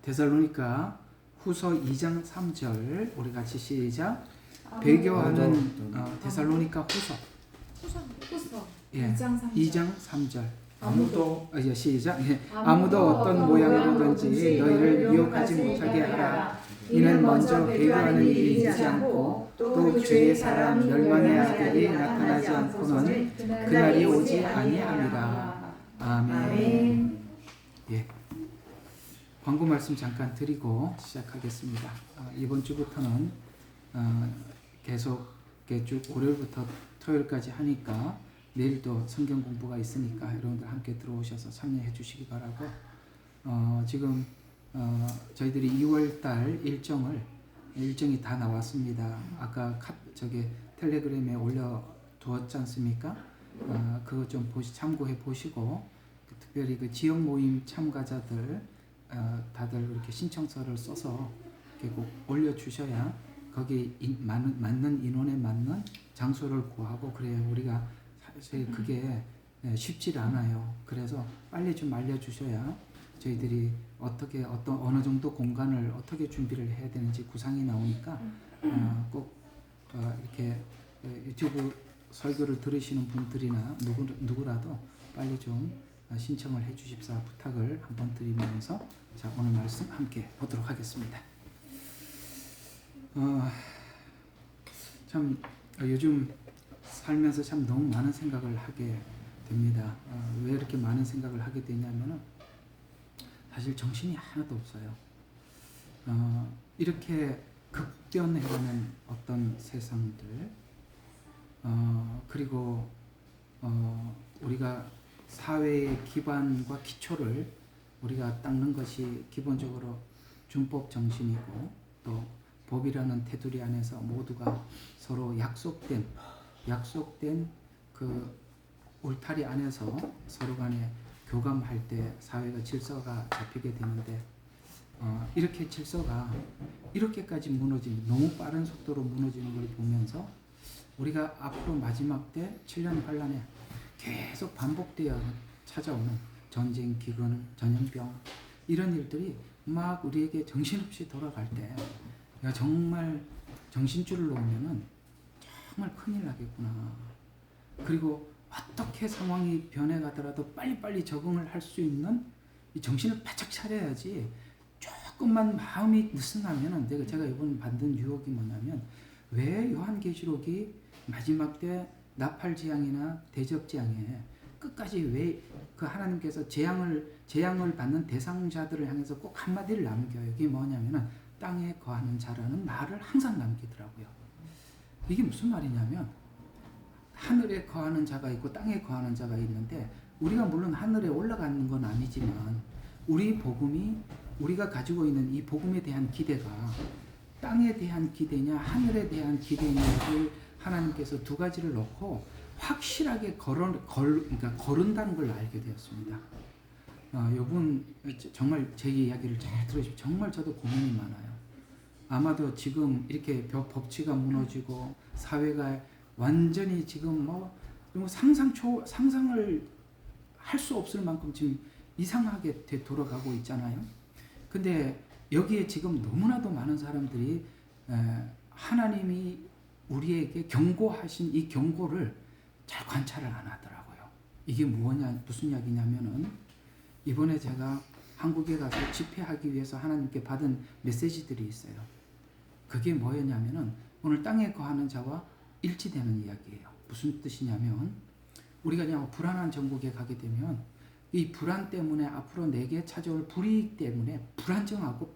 데살로니가 후서 2장 3절 우리 같이 시작. 배교하는 데살로니가 후서 예, 2장 3절 아무도 시작. 예, 아무도 어떤 모양으로든지 너희를 유혹하지 못하게 하라. 이는 먼저 배교하는 일이 있지 않고 또 죄의 사람 멸망의 아들이 나타나지 않고는 그날이 오지 아니함이라. 아멘. 예. 광고 말씀 잠깐 드리고 시작하겠습니다. 이번 주부터는 계속 쭉 월요일부터 토요일까지 하니까 내일도 성경 공부가 있으니까 여러분들 함께 들어오셔서 참여해 주시기 바라고, 지금 저희들이 2월달 일정이 다 나왔습니다. 아까 텔레그램에 올려두었지 않습니까? 그거 좀 참고해 보시고, 특별히 그 지역 모임 참가자들 다들 이렇게 신청서를 써서 이렇게 꼭 올려주셔야 거기 맞는 인원에 맞는 장소를 구하고 그래야 우리가 사실 그게 쉽지 않아요. 그래서 빨리 좀 알려주셔야 저희들이 어느 정도 공간을 어떻게 준비를 해야 되는지 구상이 나오니까 꼭 이렇게 유튜브 설교를 들으시는 분들이나 누구라도 빨리 좀 신청을 해 주십사 부탁을 한번 드리면서 자, 오늘 말씀 함께 보도록 하겠습니다. 참 요즘 살면서 참 너무 많은 생각을 하게 됩니다. 왜 이렇게 많은 생각을 하게 되냐면은 사실 정신이 하나도 없어요. 이렇게 급변해가는 어떤 세상들, 그리고 우리가 사회의 기반과 기초를 우리가 닦는 것이 기본적으로 준법 정신이고, 또 법이라는 테두리 안에서 모두가 서로 약속된 그 울타리 안에서 서로 간에 교감할 때 사회가 질서가 잡히게 되는데, 이렇게 질서가 이렇게까지 너무 빠른 속도로 무너지는 걸 보면서 우리가 앞으로 마지막 때 7년 환란에 계속 반복되어 찾아오는 전쟁, 기근, 전염병 이런 일들이 막 우리에게 정신없이 돌아갈 때 정말 정신줄을 놓으면은 정말 큰일 나겠구나. 그리고 어떻게 상황이 변해가더라도 빨리빨리 적응을 할 수 있는 이 정신을 바짝 차려야지. 조금만 마음이 느슨하면은 제가 이번 받은 유혹이 뭐냐면, 왜 요한계시록이 마지막 때 나팔지향이나 대적지향에 끝까지 왜 그 하나님께서 재앙을 받는 대상자들을 향해서 꼭 한마디를 남겨요. 이게 뭐냐면은 땅에 거하는 자라는 말을 항상 남기더라고요. 이게 무슨 말이냐면, 하늘에 거하는 자가 있고 땅에 거하는 자가 있는데, 우리가 물론 하늘에 올라가는 건 아니지만 우리 복음이, 우리가 가지고 있는 이 복음에 대한 기대가 땅에 대한 기대냐 하늘에 대한 기대냐를 하나님께서 두 가지를 놓고 확실하게 그러니까 거른다는 걸 알게 되었습니다. 이분 정말 제 이야기를 잘 들으시면 정말 저도 고민이 많아요. 아마도 지금 이렇게 법치가 무너지고 사회가 완전히 지금 상상을 할 수 없을 만큼 지금 이상하게 돌아가고 있잖아요. 근데 여기에 지금 너무나도 많은 사람들이 하나님이 우리에게 경고하신 이 경고를 잘 관찰을 안 하더라고요. 이게 무슨 이야기냐면은, 이번에 제가 한국에 가서 집회하기 위해서 하나님께 받은 메시지들이 있어요. 그게 뭐였냐면은, 오늘 땅에 거하는 자와 일치되는 이야기예요. 무슨 뜻이냐면, 우리가 그냥 불안한 전국에 가게 되면 이 불안 때문에 앞으로 내게 찾아올 불이익 때문에 불안정하고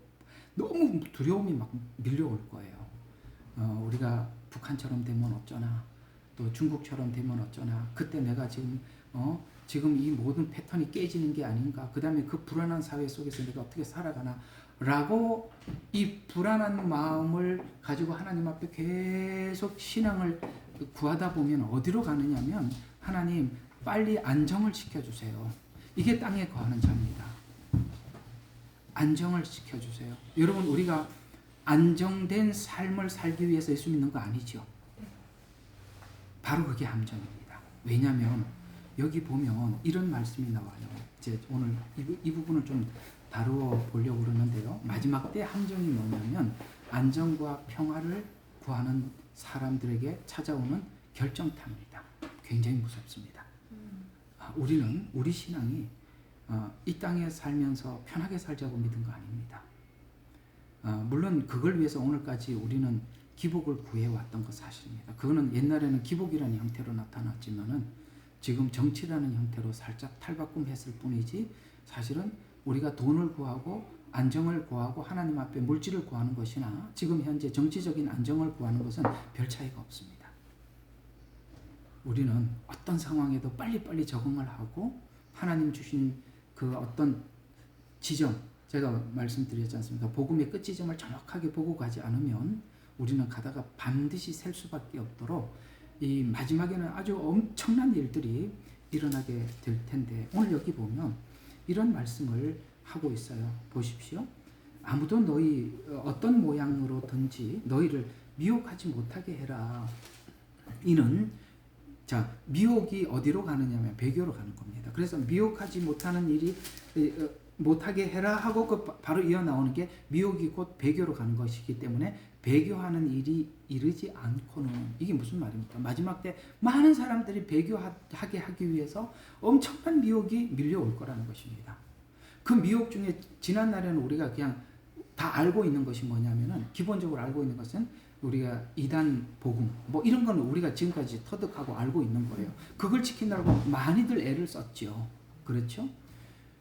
너무 두려움이 막 밀려올 거예요. 우리가 북한처럼 되면 어쩌나, 또 중국처럼 되면 어쩌나, 그때 내가 지금 이 모든 패턴이 깨지는 게 아닌가, 그 다음에 그 불안한 사회 속에서 내가 어떻게 살아가나 라고, 이 불안한 마음을 가지고 하나님 앞에 계속 신앙을 구하다 보면 어디로 가느냐면, 하나님 빨리 안정을 시켜주세요. 이게 땅에 거하는 자입니다. 안정을 시켜주세요. 여러분, 우리가 안정된 삶을 살기 위해서 예수 믿는 거 아니죠? 바로 그게 함정입니다. 왜냐하면 여기 보면 이런 말씀이 나와요. 이제 오늘 이 부분을 좀 다루어 보려고 그러는데요. 마지막 때 함정이 뭐냐면 안정과 평화를 구하는 사람들에게 찾아오는 결정타입니다. 굉장히 무섭습니다. 우리 신앙이 이 땅에 살면서 편하게 살자고 믿은 거 아닙니다. 물론 그걸 위해서 오늘까지 우리는 기복을 구해왔던 거 사실입니다. 그거는 옛날에는 기복이라는 형태로 나타났지만은 지금 정치라는 형태로 살짝 탈바꿈했을 뿐이지 사실은 우리가 돈을 구하고 안정을 구하고 하나님 앞에 물질을 구하는 것이나 지금 현재 정치적인 안정을 구하는 것은 별 차이가 없습니다. 우리는 어떤 상황에도 빨리빨리 적응을 하고 하나님 주신 그 어떤 지점, 제가 말씀드렸지 않습니까? 복음의 끝지점을 정확하게 보고 가지 않으면 우리는 가다가 반드시 셀 수밖에 없도록 이 마지막에는 아주 엄청난 일들이 일어나게 될 텐데 오늘 여기 보면 이런 말씀을 하고 있어요. 보십시오. 아무도 너희 어떤 모양으로든지 너희를 미혹하지 못하게 해라. 이는 자, 미혹이 어디로 가느냐면 배교로 가는 겁니다. 그래서 미혹하지 못하는 일이 못하게 해라 하고 바로 이어 나오는 게 미혹이 곧 배교로 가는 것이기 때문에 배교하는 일이 이르지 않고는 이게 무슨 말입니까? 마지막 때 많은 사람들이 배교하게 하기 위해서 엄청난 미혹이 밀려올 거라는 것입니다. 그 미혹 중에 지난 날에는 우리가 그냥 다 알고 있는 것이 뭐냐면은 기본적으로 알고 있는 것은 우리가 이단 복음 뭐 이런 거는 우리가 지금까지 터득하고 알고 있는 거예요. 그걸 지킨다고 많이들 애를 썼죠. 그렇죠?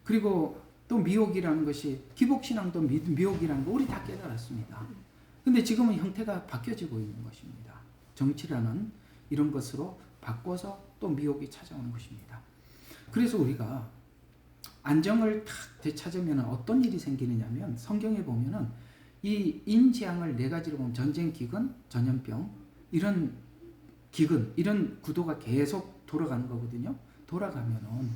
그리고 또 미혹이라는 것이 기복신앙도 미혹이라는 거 우리 다 깨달았습니다. 근데 지금은 형태가 바뀌어지고 있는 것입니다. 정치라는 이런 것으로 바꿔서 또 미혹이 찾아오는 것입니다. 그래서 우리가 안정을 탁 되찾으면 어떤 일이 생기느냐면 성경에 보면은 이 인지향을 네 가지로 보면 전쟁, 기근, 전염병 이런 기근 이런 구도가 계속 돌아가는 거거든요. 돌아가면은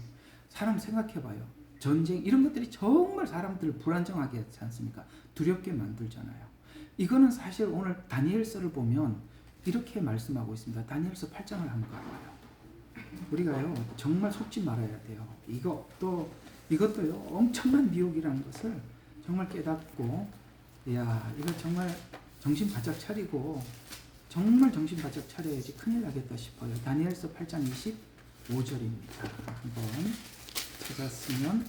사람 생각해봐요. 전쟁 이런 것들이 정말 사람들을 불안정하게 하지 않습니까? 두렵게 만들잖아요. 이거는 사실 오늘 다니엘서를 보면 이렇게 말씀하고 있습니다. 다니엘서 8장을 한번 가봐요. 우리가요 정말 속지 말아야 돼요. 이것도요 엄청난 미혹이라는 것을 정말 깨닫고 이야 이거 정말 정신 바짝 차리고 정말 정신 바짝 차려야지 큰일 나겠다 싶어요. 다니엘서 8장 25절입니다. 한번 찾았으면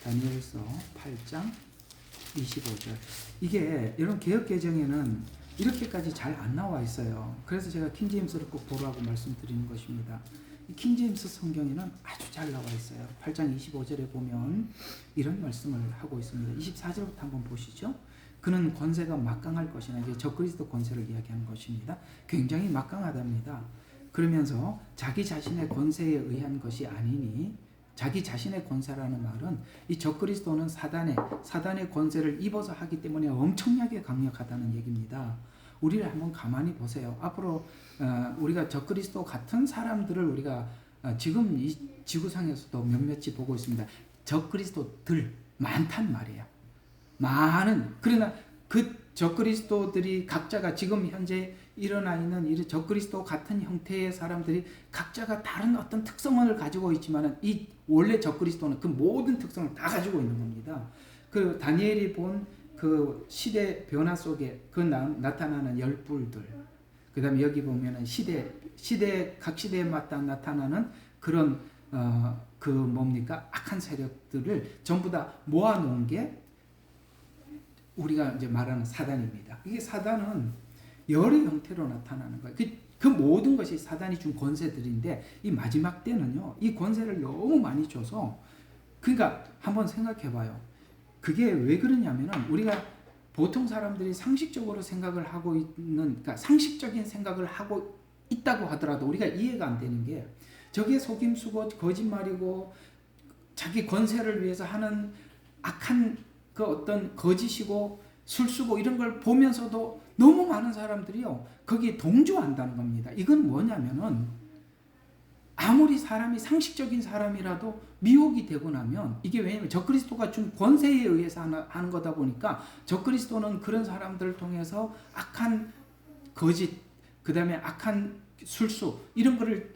다니엘서 8장 25절. 이게 여러분 개역개정에는 이렇게까지 잘 안 나와 있어요. 그래서 제가 킹제임스를 꼭 보라고 말씀드리는 것입니다. 이 킹제임스 성경에는 아주 잘 나와 있어요. 8장 25절에 보면 이런 말씀을 하고 있습니다. 24절부터 한번 보시죠. 그는 권세가 막강할 것이나 이제 적그리스도 권세를 이야기하는 것입니다. 굉장히 막강하답니다. 그러면서 자기 자신의 권세에 의한 것이 아니니 자기 자신의 권세라는 말은 이 적그리스도는 사단의 권세를 입어서 하기 때문에 엄청나게 강력하다는 얘기입니다. 우리를 한번 가만히 보세요. 앞으로 우리가 적그리스도 같은 사람들을 우리가 지금 이 지구상에서도 몇몇이 보고 있습니다. 적그리스도들 많단 말이에요. 그러나 그 적그리스도들이 각자가 지금 현재 일어나 있는 이 적그리스도 같은 형태의 사람들이 각자가 다른 어떤 특성을 가지고 있지만은 이 원래 적그리스도는 그 모든 특성을 다 가지고 있는 겁니다. 그 다니엘이 본 그 시대 변화 속에 그 나타나는 열불들, 그 다음에 여기 보면은 각 시대에 맞다 나타나는 그런 그 뭡니까 악한 세력들을 전부 다 모아놓은 게 우리가 이제 말하는 사단입니다. 이게 사단은 열의 형태로 나타나는 거예요. 그 모든 것이 사단이 준 권세들인데 이 마지막 때는요, 이 권세를 너무 많이 줘서 그러니까 한번 생각해봐요. 그게 왜 그러냐면은 우리가 보통 사람들이 상식적으로 생각을 하고 있는, 그러니까 상식적인 생각을 하고 있다고 하더라도 우리가 이해가 안 되는 게 저게 속임수고 거짓말이고 자기 권세를 위해서 하는 악한 그 어떤 거짓이고 술수고 이런 걸 보면서도 너무 많은 사람들이요 거기에 동조한다는 겁니다. 이건 뭐냐면은 아무리 사람이 상식적인 사람이라도 미혹이 되고 나면 이게 왜냐면 적그리스도가 준 권세에 의해서 하는 거다 보니까 적그리스도는 그런 사람들을 통해서 악한 거짓 그 다음에 악한 술수 이런 거를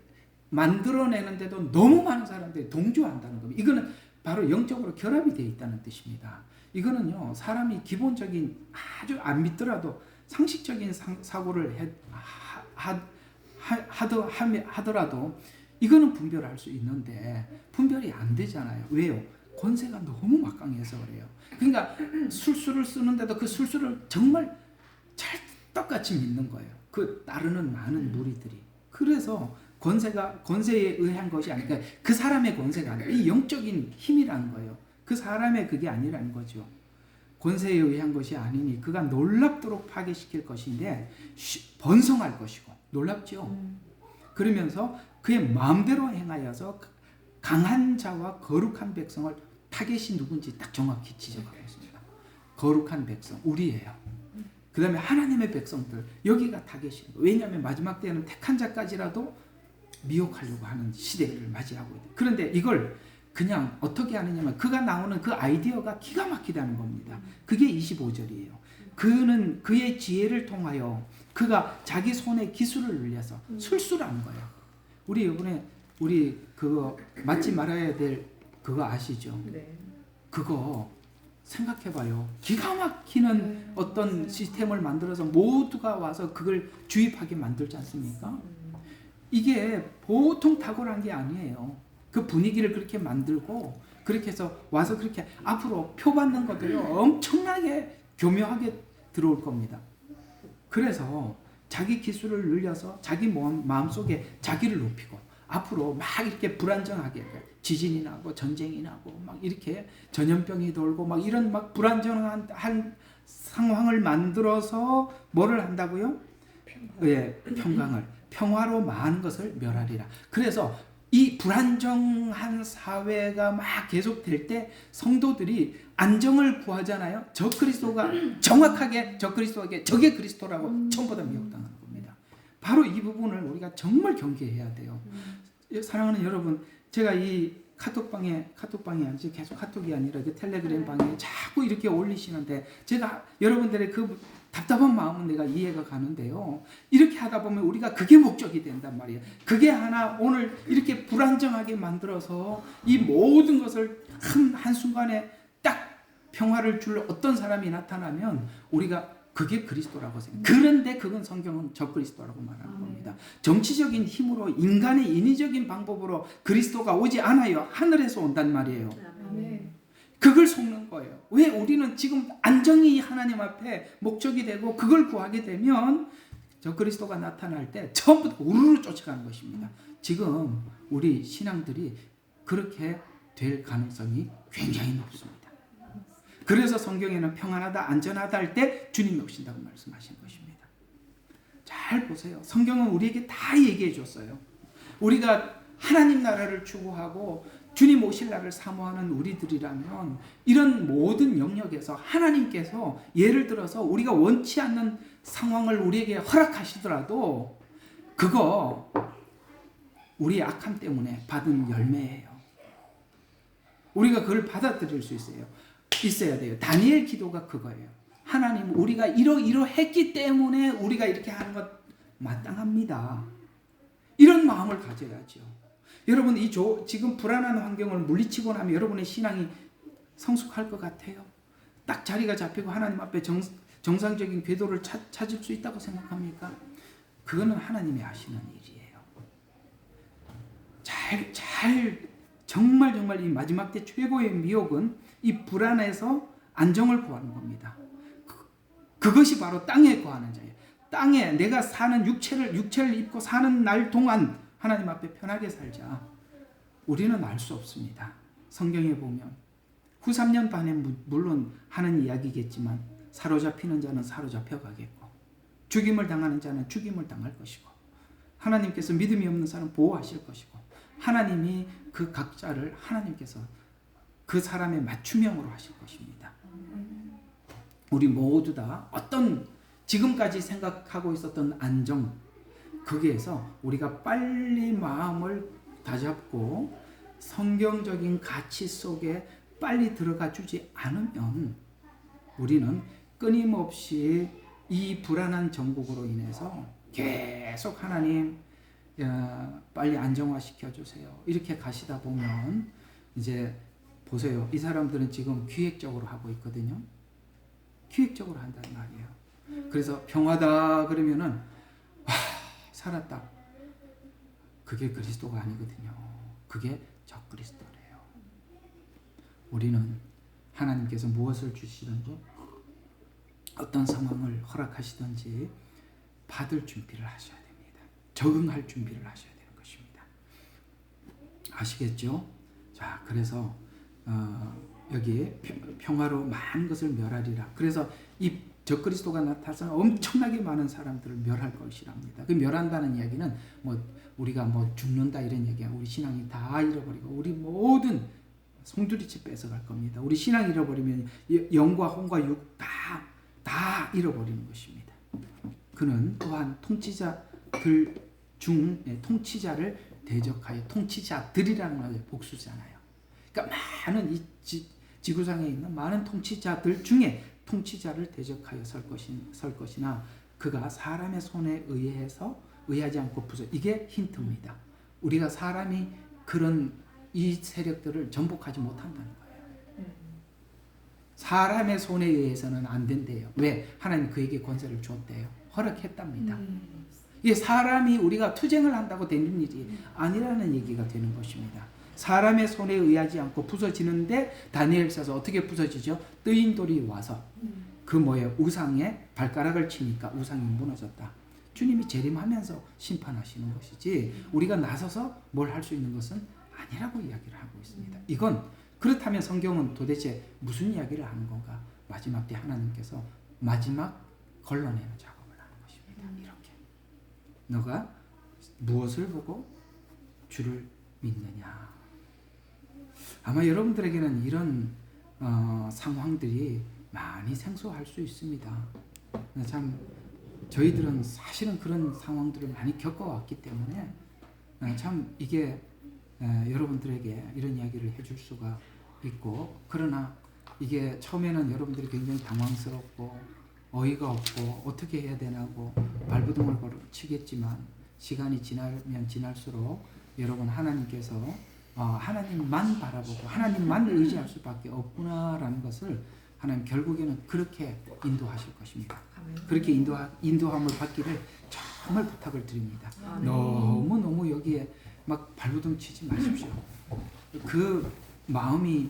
만들어내는데도 너무 많은 사람들이 동조한다는 겁니다. 이거는 바로 영적으로 결합이 되어 있다는 뜻입니다. 이거는요, 사람이 기본적인 아주 안 믿더라도 상식적인 사고를 하더라도 이거는 분별할 수 있는데 분별이 안 되잖아요. 왜요? 권세가 너무 막강해서 그래요. 그러니까 술수를 쓰는데도 그 술수를 정말 찰떡같이 믿는 거예요. 그 따르는 많은 무리들이. 그래서 권세에 의한 것이 아니라 그 사람의 권세가 아니라 이 영적인 힘이라는 거예요. 그 사람의 그게 아니라는 거죠. 권세에 의한 것이 아니니 그가 놀랍도록 파괴시킬 것인데 번성할 것이고. 놀랍죠? 그러면서 그의 마음대로 행하여서 강한 자와 거룩한 백성을, 타겟이 누군지 딱 정확히 지적하고 있습니다. 거룩한 백성, 우리예요. 그 다음에 하나님의 백성들, 여기가 타겟이에요. 왜냐하면 마지막 때는 택한 자까지라도 미혹하려고 하는 시대를 맞이하고 있다. 그런데 이걸 그냥 어떻게 하느냐면 그가 나오는 그 아이디어가 기가 막히다는 겁니다. 그게 25절이에요. 그는 그의 지혜를 통하여 그가 자기 손에 기술을 늘려서 술수라는 거예요. 우리 이번에 우리 그거 맞지 말아야 될 그거 아시죠? 네. 그거 생각해봐요. 기가 막히는 어떤 시스템을 만들어서 모두가 와서 그걸 주입하게 만들지 않습니까? 이게 보통 탁월한 게 아니에요. 그 분위기를 그렇게 만들고 그렇게 해서 와서 그렇게 앞으로 표받는 것들이 엄청나게 교묘하게 들어올 겁니다. 그래서 자기 기술을 늘려서 자기 마음속에 자기를 높이고 앞으로 막 이렇게 불안정하게 지진이 나고 전쟁이 나고 막 이렇게 전염병이 돌고 막 이런 막 불안정한 상황을 만들어서 뭐를 한다고요? 예, 평화로 많은 것을 멸하리라. 그래서 이 불안정한 사회가 막 계속될 때 성도들이 안정을 구하잖아요. 저 그리스도가 정확하게 저 그리스도에게 저게 그리스도라고 처음보다 미혹당하는 겁니다. 바로 이 부분을 우리가 정말 경계해야 돼요. 사랑하는 여러분, 제가 이 카톡방이 아니지 계속 카톡이 아니라 그 텔레그램 방에 자꾸 이렇게 올리시는데 제가 여러분들의 그 답답한 마음은 내가 이해가 가는데요. 이렇게 하다 보면 우리가 그게 목적이 된단 말이에요. 그게 하나 오늘 이렇게 불안정하게 만들어서 이 모든 것을 한순간에 딱 평화를 줄 어떤 사람이 나타나면 우리가 그게 그리스도라고 생각해요. 그런데 그건 성경은 적그리스도라고 말하는 겁니다. 정치적인 힘으로 인간의 인위적인 방법으로 그리스도가 오지 않아요. 하늘에서 온단 말이에요. 그걸 속는 거예요. 왜 우리는 지금 안정이 하나님 앞에 목적이 되고 그걸 구하게 되면 저 그리스도가 나타날 때 처음부터 우르르 쫓아가는 것입니다. 지금 우리 신앙들이 그렇게 될 가능성이 굉장히 높습니다. 그래서 성경에는 평안하다, 안전하다 할 때 주님이 오신다고 말씀하신 것입니다. 잘 보세요. 성경은 우리에게 다 얘기해 줬어요. 우리가 하나님 나라를 추구하고 주님 오실 날을 사모하는 우리들이라면 이런 모든 영역에서 하나님께서 예를 들어서 우리가 원치 않는 상황을 우리에게 허락하시더라도 그거 우리의 악함 때문에 받은 열매예요. 우리가 그걸 받아들일 수 있어야 돼요. 다니엘 기도가 그거예요. 하나님, 우리가 이러했기 때문에 우리가 이렇게 하는 것 마땅합니다. 이런 마음을 가져야죠. 여러분, 지금 불안한 환경을 물리치고 나면 여러분의 신앙이 성숙할 것 같아요? 딱 자리가 잡히고 하나님 앞에 정상적인 궤도를 찾을 수 있다고 생각합니까? 그거는 하나님이 하시는 일이에요. 정말 이 마지막 때 최고의 미혹은 이 불안에서 안정을 구하는 겁니다. 그것이 바로 땅에 구하는 자예요. 땅에 내가 사는 육체를 입고 사는 날 동안 하나님 앞에 편하게 살자. 우리는 알 수 없습니다. 성경에 보면 후 3년 반에 물론 하는 이야기겠지만 사로잡히는 자는 사로잡혀 가겠고 죽임을 당하는 자는 죽임을 당할 것이고 하나님께서 믿음이 없는 사람은 보호하실 것이고 하나님이 그 각자를 하나님께서 그 사람의 맞춤형으로 하실 것입니다. 우리 모두 다 어떤 지금까지 생각하고 있었던 안정 거기에서 우리가 빨리 마음을 다잡고 성경적인 가치 속에 빨리 들어가 주지 않으면 우리는 끊임없이 이 불안한 정국으로 인해서 계속 하나님 빨리 안정화시켜 주세요. 이렇게 가시다 보면 이제 보세요. 이 사람들은 지금 기획적으로 하고 있거든요. 기획적으로 한단 말이에요. 그래서 평화다 그러면은 와, 살았다. 그게 그리스도가 아니거든요. 그게 적그리스도래요. 우리는 하나님께서 무엇을 주시든지 어떤 상황을 허락하시든지 받을 준비를 하셔야 됩니다. 적응할 준비를 하셔야 되는 것입니다. 아시겠죠? 자, 그래서 여기 평화로 많은 것을 멸하리라. 그래서 이 적그리스도가 나타나서 엄청나게 많은 사람들을 멸할 것이랍니다. 그 멸한다는 이야기는 뭐 우리가 뭐 죽는다 이런 얘기야. 우리 신앙이 다 잃어버리고 우리 모든 송두리째 뺏어갈 겁니다. 우리 신앙 잃어버리면 영과 혼과 육 다 잃어버리는 것입니다. 그는 또한 통치자들 중 통치자를 대적하여 통치자들이라는 말이 복수잖아요. 그러니까 많은 이 지구상에 있는 많은 통치자들 중에 통치자를 대적하여 설 것이나 그가 사람의 손에 의하지 않고 부서. 이게 힌트입니다. 우리가 사람이 그런 이 세력들을 전복하지 못한다는 거예요. 사람의 손에 의해서는 안 된대요. 왜? 하나님 그에게 권세를 줬대요. 허락했답니다. 이게 사람이 우리가 투쟁을 한다고 되는 일이 아니라는 얘기가 되는 것입니다. 사람의 손에 의하지 않고 부서지는데 다니엘서서 어떻게 부서지죠? 뜨인 돌이 와서 그 뭐예요? 우상에 발가락을 치니까 우상이 무너졌다. 주님이 재림하면서 심판하시는 것이지 우리가 나서서 뭘 할 수 있는 것은 아니라고 이야기를 하고 있습니다. 이건 그렇다면 성경은 도대체 무슨 이야기를 하는 건가? 마지막 때 하나님께서 마지막 걸러내는 작업을 하는 것입니다. 이렇게 너가 무엇을 보고 주를 믿느냐? 아마 여러분들에게는 이런 상황들이 많이 생소할 수 있습니다. 참 저희들은 사실은 그런 상황들을 많이 겪어왔기 때문에 참 이게 여러분들에게 이런 이야기를 해줄 수가 있고, 그러나 이게 처음에는 여러분들이 굉장히 당황스럽고 어이가 없고 어떻게 해야 되나고 발버둥을 치겠지만 시간이 지나면 지날수록 여러분 하나님께서 하나님만 바라보고 하나님만 의지할 수밖에 없구나라는 것을 하나님 결국에는 그렇게 인도하실 것입니다. 그렇게 인도함을 받기를 정말 부탁을 드립니다. 너무 여기에 막 발버둥 치지 마십시오. 그 마음이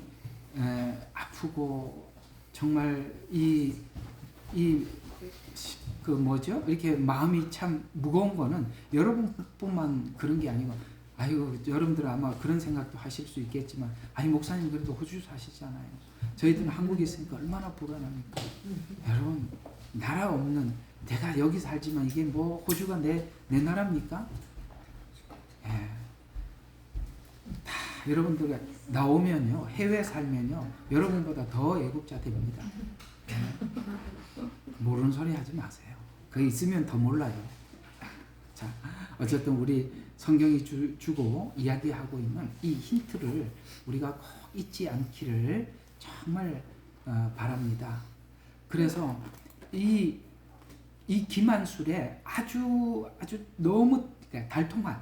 아프고 정말 그 뭐죠? 이렇게 마음이 참 무거운 거는 여러분뿐만 그런 게 아니고, 여러분들 아마 그런 생각도 하실 수 있겠지만, 목사님 그래도 호주 사시잖아요. 저희들은 한국에 있으니까 얼마나 불안합니까? 여러분, 나라 없는, 내가 여기 살지만 이게 뭐 호주가 내 나라입니까? 다 여러분들 나오면요, 해외 살면요, 여러분보다 더 애국자 됩니다. 모르는 소리 하지 마세요. 거기 있으면 더 몰라요. 자, 어쨌든 우리 성경이 주고 이야기하고 있는 이 힌트를 우리가 꼭 잊지 않기를 정말 바랍니다. 그래서 이 기만술에 아주 너무 달통한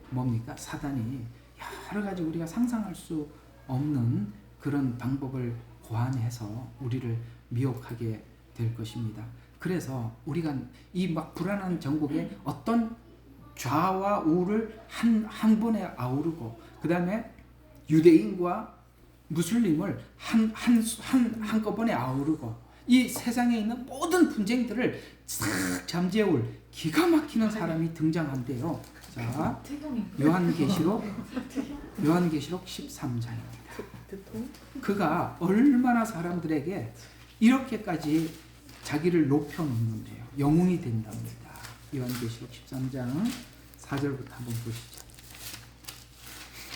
뭡니까? 사단이 여러 가지 우리가 상상할 수 없는 그런 방법을 고안해서 우리를 미혹하게 될 것입니다. 그래서 우리가 이 막 불안한 전국에 어떤 좌와 우를 한 번에 아우르고, 그 다음에 유대인과 무슬림을 한꺼번에 아우르고, 이 세상에 있는 모든 분쟁들을 싹 잠재울 기가 막히는 사람이 등장한대요. 자, 요한계시록 13장입니다. 그가 얼마나 사람들에게 이렇게까지 자기를 높여놓는데요. 영웅이 된답니다. 요한계시록 13장 4절부터 한번 보시죠.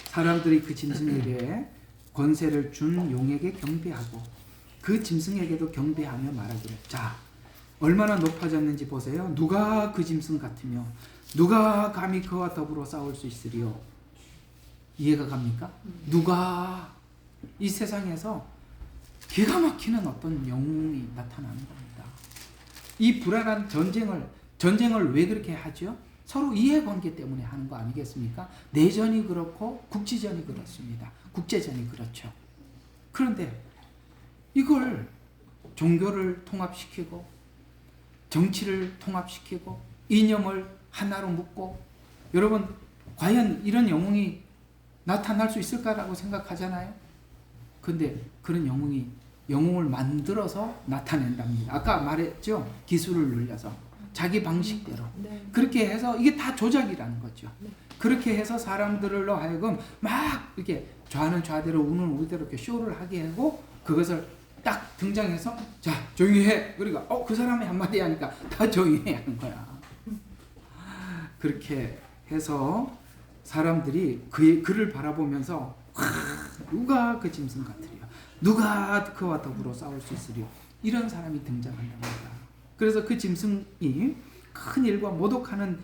사람들이 그 짐승에게 권세를 준 용에게 경배하고 그 짐승에게도 경배하며 말하기를. 자, 얼마나 높아졌는지 보세요. 누가 그 짐승 같으며 누가 감히 그와 더불어 싸울 수 있으리요? 이해가 갑니까? 누가 이 세상에서 기가 막히는 어떤 영웅이 나타나는 겁니다. 이 불안한 전쟁을 왜 그렇게 하죠? 서로 이해관계 때문에 하는 거 아니겠습니까? 내전이 그렇고 국지전이 그렇습니다. 국제전이 그렇죠. 그런데 이걸 종교를 통합시키고 정치를 통합시키고 이념을 하나로 묶고, 여러분 과연 이런 영웅이 나타날 수 있을까라고 생각하잖아요. 근데 그런 영웅을 만들어서 나타낸답니다. 아까 말했죠. 기술을 늘려서 자기 방식대로 그렇게 해서, 이게 다 조작이라는 거죠. 그렇게 해서 사람들로 하여금 막 이렇게 좌는 좌대로 우는 우대로 이렇게 쇼를 하게 하고, 그것을 딱 등장해서 자 조용히 해. 그러니까 그 사람이 한마디 하니까 다 조용히 해야 하는 거야. 그렇게 해서 사람들이 그를 바라보면서 누가 그 짐승 같으리요, 누가 그와 더불어 싸울 수 있으리요, 이런 사람이 등장한답니다. 그래서 그 짐승이 큰 일과 모독하는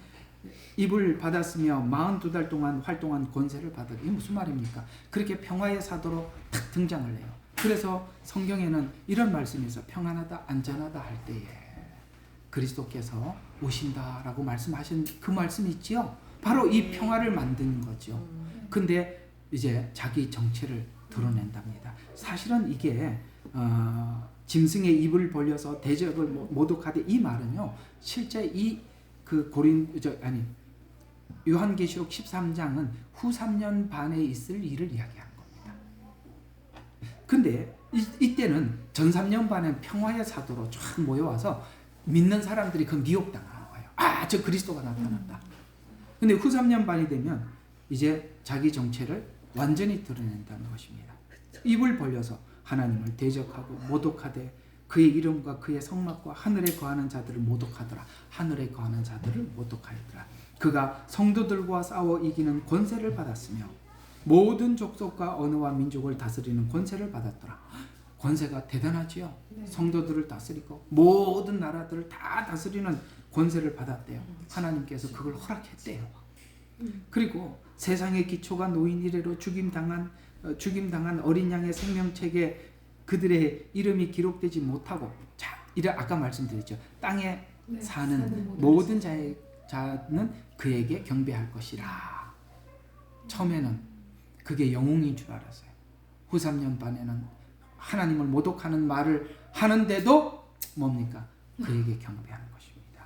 입을 받았으며 42달 동안 활동한 권세를 받았다. 이게 무슨 말입니까? 그렇게 평화의 사도로 탁 등장을 해요. 그래서 성경에는 이런 말씀이 있어요. 평안하다 안전하다 할 때에 그리스도께서 오신다라고 말씀하신 그 말씀이 있지요. 바로 이 평화를 만드는 거죠. 근데 이제 자기 정체를 드러낸답니다. 사실은 이게 짐승의 입을 벌려서 대적을 모독하되, 이 말은요 실제 요한계시록 13장은 후 3년 반에 있을 일을 이야기하는 겁니다. 근데 이때는 전 3년 반은 평화의 사도로 쫙 모여와서 믿는 사람들이 그 미혹당하는 거예요. 저 그리스도가 나타났다. 근데 후 3년 반이 되면 이제 자기 정체를 완전히 드러낸다는 것입니다. 입을 벌려서 하나님을 대적하고 모독하되 그의 이름과 그의 성막과 하늘에 거하는 자들을 모독하더라. 하늘에 거하는 자들을 모독하였더라. 그가 성도들과 싸워 이기는 권세를 받았으며 모든 족속과 언어와 민족을 다스리는 권세를 받았더라. 권세가 대단하지요. 성도들을 다스리고 모든 나라들을 다 다스리는 권세를 받았대요. 하나님께서 그걸 허락했대요. 그리고 세상의 기초가 놓인 이래로 죽임당한 어린 양의 생명책에 그들의 이름이 기록되지 못하고, 아까 말씀드렸죠. 땅에 사는 모든 자는 그에게 경배할 것이라. 처음에는 그게 영웅인 줄 알았어요. 후 3년 반에는 하나님을 모독하는 말을 하는데도 뭡니까? 그에게 경배하는 것입니다.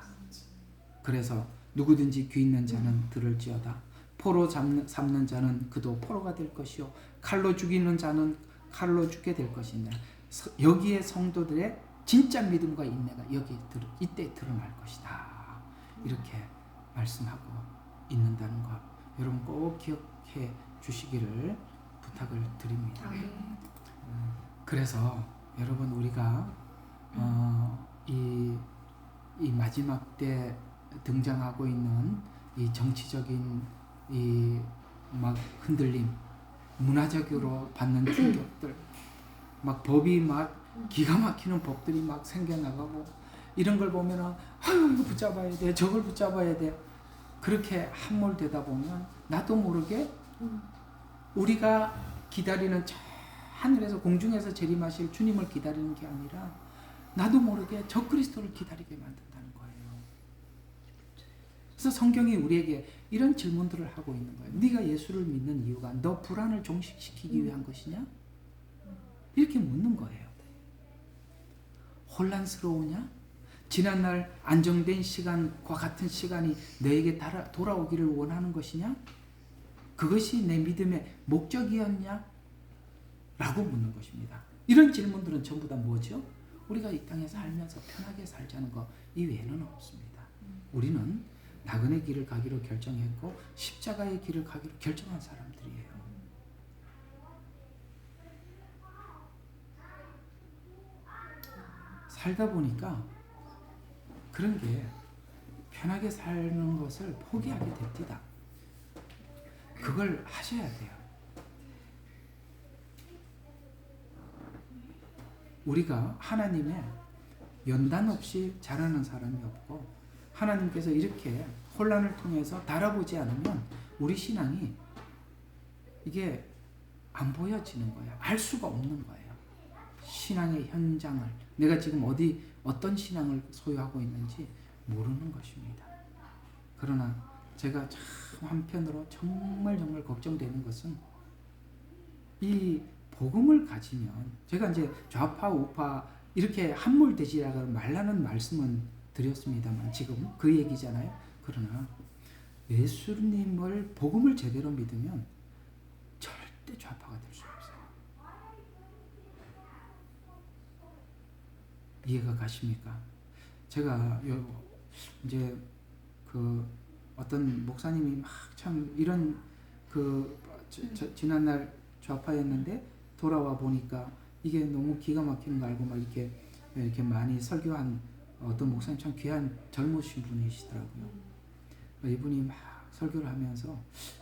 그래서 누구든지 귀 있는 자는 들을지어다. 포로 삼는 자는 그도 포로가 될 것이요 칼로 죽이는 자는 칼로 죽게 될 것이냐. 여기에 성도들의 진짜 믿음과 인내가 이때 드러날 것이다. 이렇게 말씀하고 있는다는 것, 여러분 꼭 기억해 주시기를 부탁을 드립니다. 그래서 여러분 우리가 이 마지막 때 등장하고 있는 이 정치적인 이 막 흔들림, 문화적으로 받는 충격들, 막 법이 막 기가 막히는 법들이 막 생겨나가고, 이런 걸 보면은 이거 붙잡아야 돼, 저걸 붙잡아야 돼. 그렇게 함몰되다 보면 나도 모르게 우리가 기다리는 저 하늘에서 공중에서 재림하실 주님을 기다리는 게 아니라 나도 모르게 저 그리스도를 기다리게 만든다는 거예요. 그래서 성경이 우리에게 이런 질문들을 하고 있는 거예요. 네가 예수를 믿는 이유가 너 불안을 종식시키기 위한 것이냐? 이렇게 묻는 거예요. 혼란스러우냐? 지난날 안정된 시간과 같은 시간이 너에게 돌아오기를 원하는 것이냐? 그것이 내 믿음의 목적이었냐? 라고 묻는 것입니다. 이런 질문들은 전부 다 뭐죠? 우리가 이 땅에 살면서 편하게 살자는 것 이외에는 없습니다. 우리는 나그네 길을 가기로 결정했고 십자가의 길을 가기로 결정한 사람들이에요. 살다 보니까 그런 게 편하게 사는 것을 포기하게 됩니다. 그걸 하셔야 돼요. 우리가 하나님의 연단 없이 자라는 사람이 없고, 하나님께서 이렇게 혼란을 통해서 달아보지 않으면 우리 신앙이 이게 안 보여지는 거예요. 알 수가 없는 거예요. 신앙의 현장을, 내가 지금 어떤 신앙을 소유하고 있는지 모르는 것입니다. 그러나 제가 참 한편으로 정말 걱정되는 것은 이 복음을 가지면, 제가 이제 좌파 우파 이렇게 함몰되지라고 말라는 말씀은 드렸습니다만 지금 그 얘기잖아요. 그러나 예수님을 복음을 제대로 믿으면 절대 좌파가 될 수 없어요. 이해가 가십니까? 제가 이제 그 어떤 목사님이 막 참 이런 지난날 좌파였는데 돌아와 보니까 이게 너무 기가 막히는 거 알고 막 이렇게 많이 설교한 어떤 목사님, 참 귀한 젊으신 분이시더라고요. 이분이 막 설교를 하면서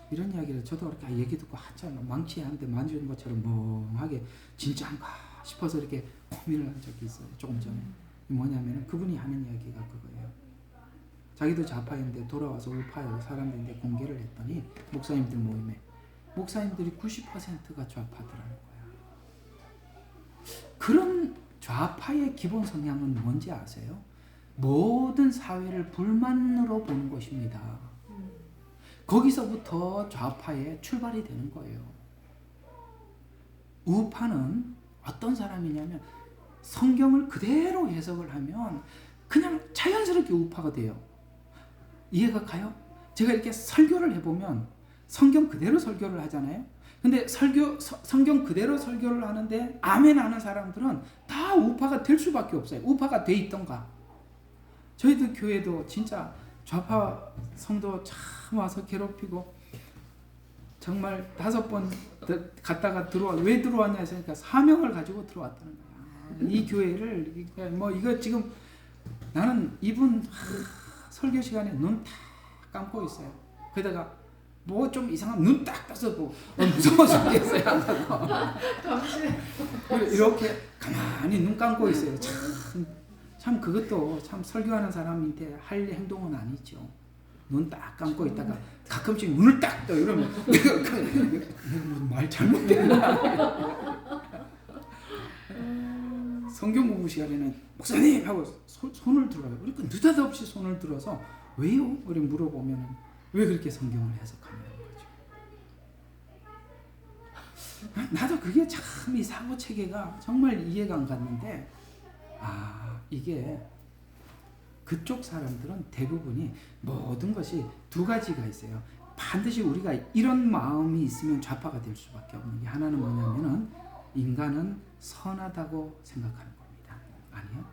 이런 이야기를, 저도 이렇게 얘기 듣고 한참 망치에 한 대 만지는 것처럼 멍하게 진짜인가 싶어서 이렇게 고민을 한 적이 있어요. 조금 전에. 뭐냐면 그분이 하는 이야기가 그거예요. 자기도 좌파인데 돌아와서 우파 사람들인데 공개를 했더니 목사님들 모임에 목사님들이 90%가 좌파더라는 거야. 그런 좌파의 기본 성향은 뭔지 아세요? 모든 사회를 불만으로 보는 것입니다. 거기서부터 좌파의 출발이 되는 거예요. 우파는 어떤 사람이냐면 성경을 그대로 해석을 하면 그냥 자연스럽게 우파가 돼요. 이해가 가요? 제가 이렇게 설교를 해보면 성경 그대로 설교를 하잖아요. 근데 성경 그대로 설교를 하는데 아멘 하는 사람들은 다 우파가 될 수밖에 없어요. 우파가 돼 있던가. 저희들 교회도 진짜 좌파 성도 참 와서 괴롭히고 정말 5번 갔다가 왜 들어왔냐 했으니까 사명을 가지고 들어왔다는 거야. 이 교회를 뭐 이거 지금 나는 이분 설교 시간에 눈 딱 감고 있어요. 그러다가 뭐 좀 이상한 눈 딱 떠서 보고 무서워 죽겠어요. 이렇게 가만히 눈 감고 있어요. 참 그것도 참 설교하는 사람한테 할 행동은 아니죠. 눈 딱 감고 있다가 가끔씩 눈을 딱 떠 이러면 내가 말 잘못했나. 성경 공부 시간에는 목사님 하고 손을 들어요. 그러니까 느닷없이 손을 들어서 왜요? 우리 물어보면 왜 그렇게 성경을 해석하냐는 거죠. 나도 그게 참 이 사고 체계가 정말 이해가 안 갔는데, 이게 그쪽 사람들은 대부분이 모든 것이 두 가지가 있어요. 반드시 우리가 이런 마음이 있으면 좌파가 될 수밖에 없는 게, 하나는 뭐냐면은 인간은 선하다고 생각하는 겁니다. 아니요.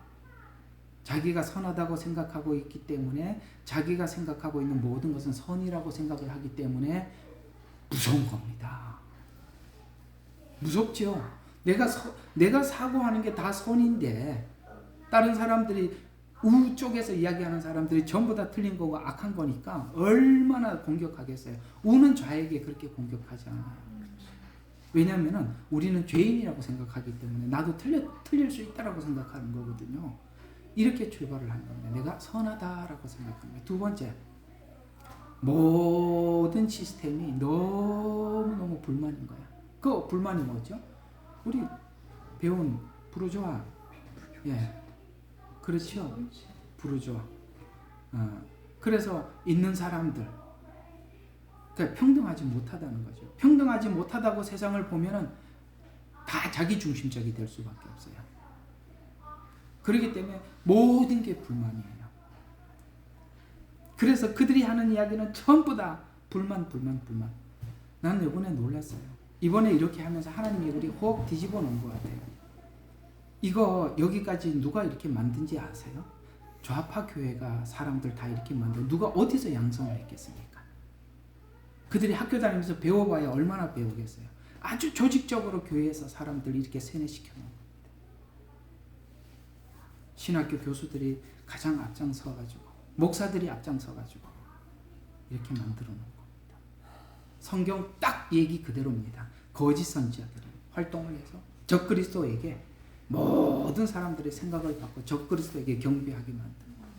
자기가 선하다고 생각하고 있기 때문에 자기가 생각하고 있는 모든 것은 선이라고 생각을 하기 때문에 무서운 겁니다. 무섭죠. 내가 사고하는 게 다 선인데 다른 사람들이 우쪽에서 이야기하는 사람들이 전부 다 틀린 거고 악한 거니까 얼마나 공격하겠어요. 우는 좌에게 그렇게 공격하지 않아요. 왜냐하면 우리는 죄인이라고 생각하기 때문에 나도 틀릴 수 있다라고 생각하는 거거든요. 이렇게 출발을 하는 겁니다. 내가 선하다라고 생각합니다. 두 번째, 모든 시스템이 너무너무 불만인 거야. 그 불만이 뭐죠? 우리 배운 부르주아. 예, 그렇죠. 부르주아. 그래서 있는 사람들, 그러니까 평등하지 못하다는 거죠. 평등하지 못하다고 세상을 보면은 다 자기 중심적이 될 수밖에 없어요. 그렇기 때문에 모든 게 불만이에요. 그래서 그들이 하는 이야기는 전부 다 불만. 나는 이번에 놀랐어요. 이번에 이렇게 하면서 하나님의 얼굴이 혹 뒤집어 놓은 것 같아요. 이거 여기까지 누가 이렇게 만든지 아세요? 좌파 교회가 사람들 다 이렇게 만들어. 누가 어디서 양성을 했겠습니까? 그들이 학교 다니면서 배워봐야 얼마나 배우겠어요. 아주 조직적으로 교회에서 사람들 이렇게 세뇌시켜 놓은 겁니다. 신학교 교수들이 가장 앞장서가지고, 목사들이 앞장서가지고 이렇게 만들어 놓은 겁니다. 성경 딱 얘기 그대로입니다. 거짓 선지자들이 활동을 해서 적그리스도에게 모든 사람들의 생각을 바꿔 적그리스도에게 경배하게 만든 거예요.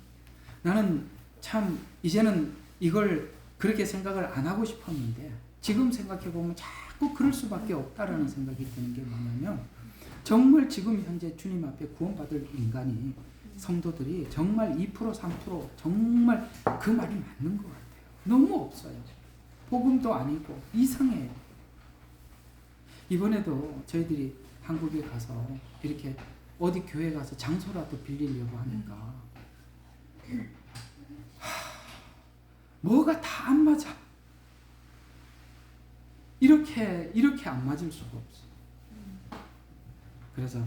나는 참 이제는 이걸 그렇게 생각을 안 하고 싶었는데 지금 생각해보면 자꾸 그럴 수밖에 없다라는 생각이 드는 게 뭐냐면, 정말 지금 현재 주님 앞에 구원받을 인간이, 성도들이 정말 2% 3% 정말 그 말이 맞는 것 같아요. 너무 없어요. 복음도 아니고 이상해요. 이번에도 저희들이 한국에 가서 이렇게 어디 교회 가서 장소라도 빌리려고 하니까 뭐가 다 안 맞아. 이렇게 안 맞을 수가 없어. 그래서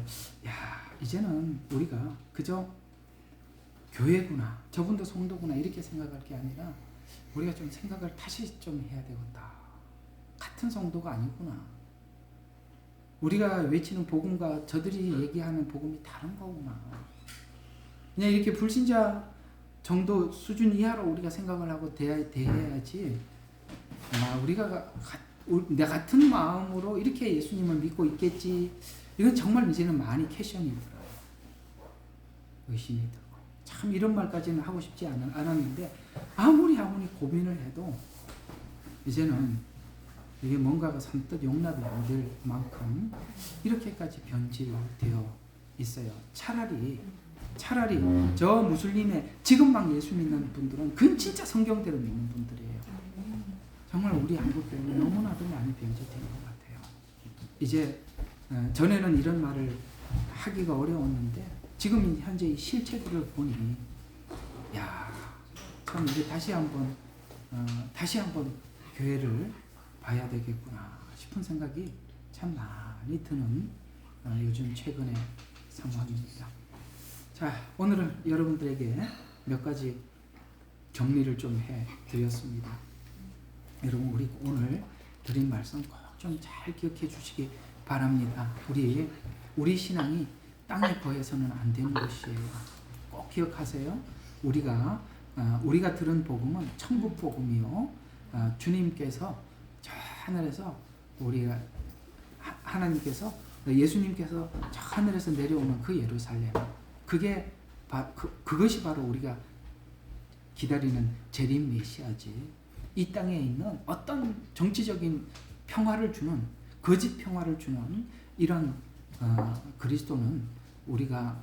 이제는 우리가 그저 교회구나, 저분도 성도구나 이렇게 생각할 게 아니라 우리가 좀 생각을 다시 좀 해야 되겠다. 같은 성도가 아니구나. 우리가 외치는 복음과 저들이 얘기하는 복음이 다른 거구나. 그냥 이렇게 불신자 정도 수준 이하로 우리가 생각을 하고 대해야지. 우리가 내 같은 마음으로 이렇게 예수님을 믿고 있겠지. 이건 정말 이제는 많이 퀘션이 들어요. 의심이 들고. 참 이런 말까지는 하고 싶지 않았는데 아무리 고민을 해도 이제는 이게 뭔가가 선뜻 용납이 안 될 만큼 이렇게까지 변질되어 있어요. 차라리 저 무슬림의 지금 막 예수 믿는 분들은 그건 진짜 성경대로 믿는 분들이에요. 정말 우리 한국 교회는 너무나도 많이 변질된 것 같아요. 이제 전에는 이런 말을 하기가 어려웠는데 지금 현재 이 실체들을 보니 참 이제 다시 한번 교회를 봐야 되겠구나 싶은 생각이 참 많이 드는 요즘 최근의 상황입니다. 자, 오늘은 여러분들에게 몇 가지 정리를 좀 해드렸습니다. 여러분 우리 오늘 드린 말씀 꼭 좀 잘 기억해 주시기 바랍니다. 우리 신앙이 땅에 거해서는 안 되는 것이에요. 꼭 기억하세요. 우리가 들은 복음은 천국 복음이요. 주님께서 저 하늘에서 하나님께서 예수님께서 저 하늘에서 내려오는 그 예루살렘, 그것이 바로 우리가 기다리는 재림 메시아지. 이 땅에 있는 어떤 정치적인 평화를 주는, 거짓 평화를 주는 이런 그리스도는 우리가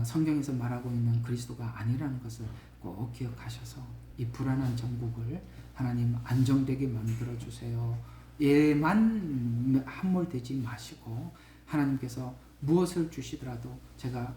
성경에서 말하고 있는 그리스도가 아니라는 것을 꼭 기억하셔서 이 불안한 전국을 하나님 안정되게 만들어 주세요. 예만 함몰되지 마시고 하나님께서 무엇을 주시더라도 제가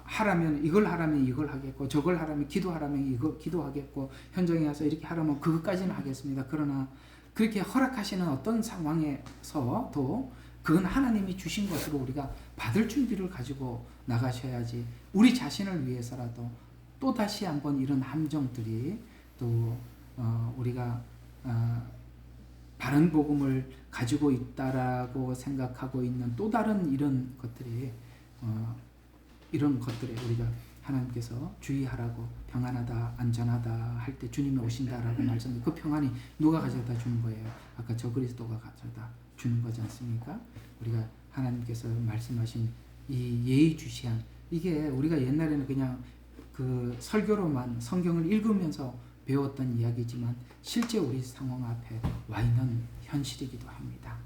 하라면 이걸 하겠고 저걸 하라면 기도하라면 이거 기도하겠고 현장에 가서 이렇게 하라면 그것까지는 하겠습니다. 그러나 그렇게 허락하시는 어떤 상황에서도 그건 하나님이 주신 것으로 우리가 받을 준비를 가지고 나가셔야지. 우리 자신을 위해서라도 또 다시 한번 이런 함정들이 또 우리가 바른 복음을 가지고 있다라고 생각하고 있는 또 다른 이런 것들이 이런 것들에 우리가 하나님께서 주의하라고 평안하다 안전하다 할 때 주님이 오신다라고 말씀드린 그 평안이 누가 가져다 주는 거예요? 아까 저 그리스도가 가져다 주는 거지 않습니까? 우리가 하나님께서 말씀하신 이 예의주시한 이게 우리가 옛날에는 그냥 그 설교로만 성경을 읽으면서 배웠던 이야기지만 실제 우리 상황 앞에 와 있는 현실이기도 합니다.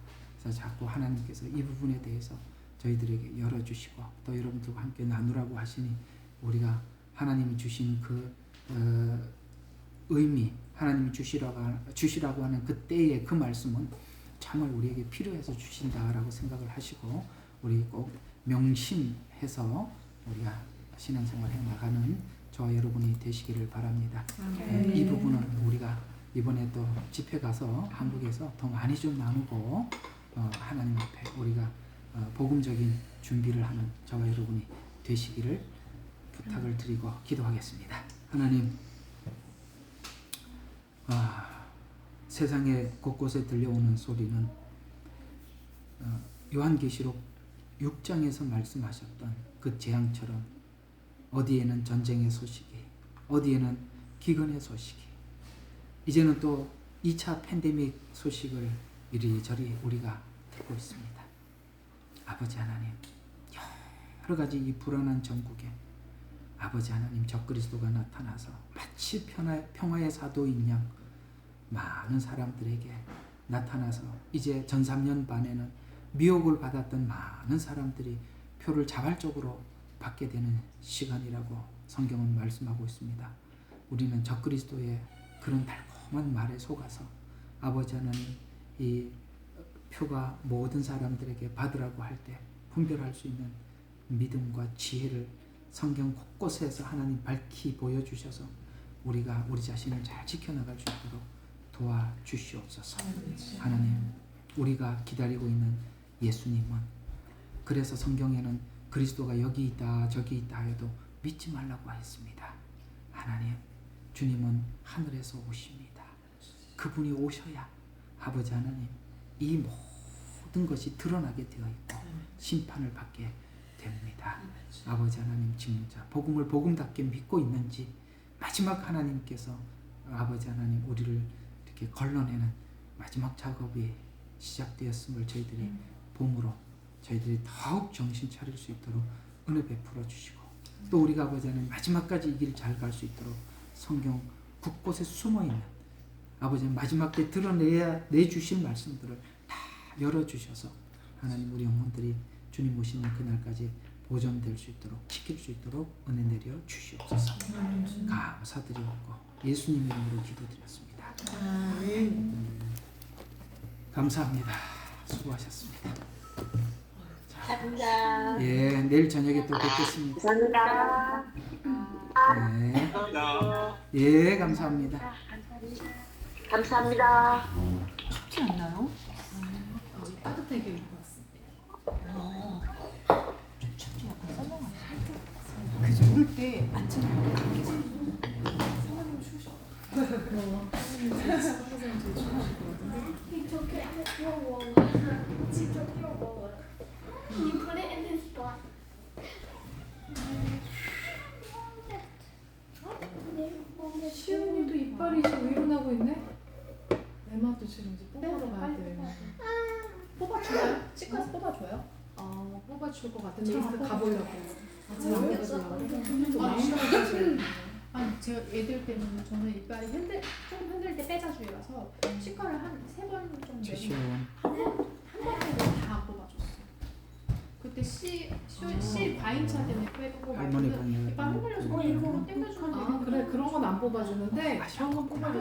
그래서 자꾸 하나님께서 이 부분에 대해서 저희들에게 열어주시고 또 여러분들과 함께 나누라고 하시니 우리가 하나님이 주신 그 의미, 하나님이 주시라고 하는 그 때의 그 말씀은 정말 우리에게 필요해서 주신다라고 생각을 하시고 우리 꼭 명심해서 우리가 신앙생활 해나가는 저와 여러분이 되시기를 바랍니다. 이 부분은 우리가 이번에 또 집회 가서 한국에서 더 많이 좀 나누고 하나님 앞에 우리가 복음적인 준비를 하는 저와 여러분이 되시기를 부탁을 드리고 기도하겠습니다. 하나님, 세상의 곳곳에 들려오는 소리는 요한계시록 6장에서 말씀하셨던 그 재앙처럼 어디에는 전쟁의 소식이, 어디에는 기근의 소식이, 이제는 또 2차 팬데믹 소식을 이리저리 우리가 듣고 있습니다. 아버지 하나님, 여러 가지 이 불안한 전국에 아버지 하나님 적그리스도가 나타나서 마치 평화의 사도인 양 많은 사람들에게 나타나서 이제 전 3년 반에는 미혹을 받았던 많은 사람들이 표를 자발적으로 받게 되는 시간이라고 성경은 말씀하고 있습니다. 우리는 적그리스도의 그런 달콤한 말에 속아서 아버지 하나님 이 표가 모든 사람들에게 받으라고 할 때 분별할 수 있는 믿음과 지혜를 성경 곳곳에서 하나님 밝히 보여주셔서 우리가 우리 자신을 잘 지켜나갈 수 있도록 도와주시옵소서. 하나님, 우리가 기다리고 있는 예수님은, 그래서 성경에는 그리스도가 여기 있다 저기 있다 해도 믿지 말라고 했습니다. 하나님, 주님은 하늘에서 오십니다. 그분이 오셔야 아버지 하나님 이 모든 것이 드러나게 되어 있고 심판을 받게 됩니다. 아버지 하나님, 지금 자 복음을 복음답게 믿고 있는지 마지막 하나님께서 아버지 하나님 우리를 이렇게 걸러내는 마지막 작업이 시작되었음을 저희들이 봄으로 저희들이 더욱 정신 차릴 수 있도록 은혜 베풀어 주시고, 또 우리가 아버지 하나님 마지막까지 이 길 잘 갈 수 있도록 성경 곳곳에 숨어있는 아버지 마지막 때 내주실 말씀들을 다 열어주셔서 하나님 우리 영혼들이 주님 오시는 그날까지 보존될 수 있도록 지킬 수 있도록 은혜 내려 주시옵소서. 감사드리옵고 예수님 이름으로 기도드렸습니다. 감사합니다. 수고하셨습니다. 감사합니다. 예, 내일 저녁에 또 뵙겠습니다. 감사합니다. 네. 예, 감사합니다. 감사합니다. 춥지 않나요? 따뜻하게 입고 왔습니다. 좀 춥지 약간 썰렁하죠. 그죠? 오를 때 안 차려요. 성화님 추우셔. 성화님 제일 추우시거든요. He took it out your wallet. He took your wallet. You put it in his bag. 시은이도 이빨이 지금 위로 나고 있네. 내맛도 지금 이제 뽑으러 가야 돼. 뽑아줘요? 치과에서 뽑아줘요? 뽑아줄 것 같은데 가보려고. 제가 안 뽑아주려고. 아니 제가 애들 때문에 저는 이빨이 조금 흔들 때 빼자주의라서 치과를 한 3번 정도 최시원. 한 번에 다 뽑아줬어요. 그때 C 과잉차 때문에 빼고 할머니 말고는 방에 이빨 흔들려서 일부러 땡겨주는 그래 그런 건 안 뽑아주는데 그런 건 뽑아줘.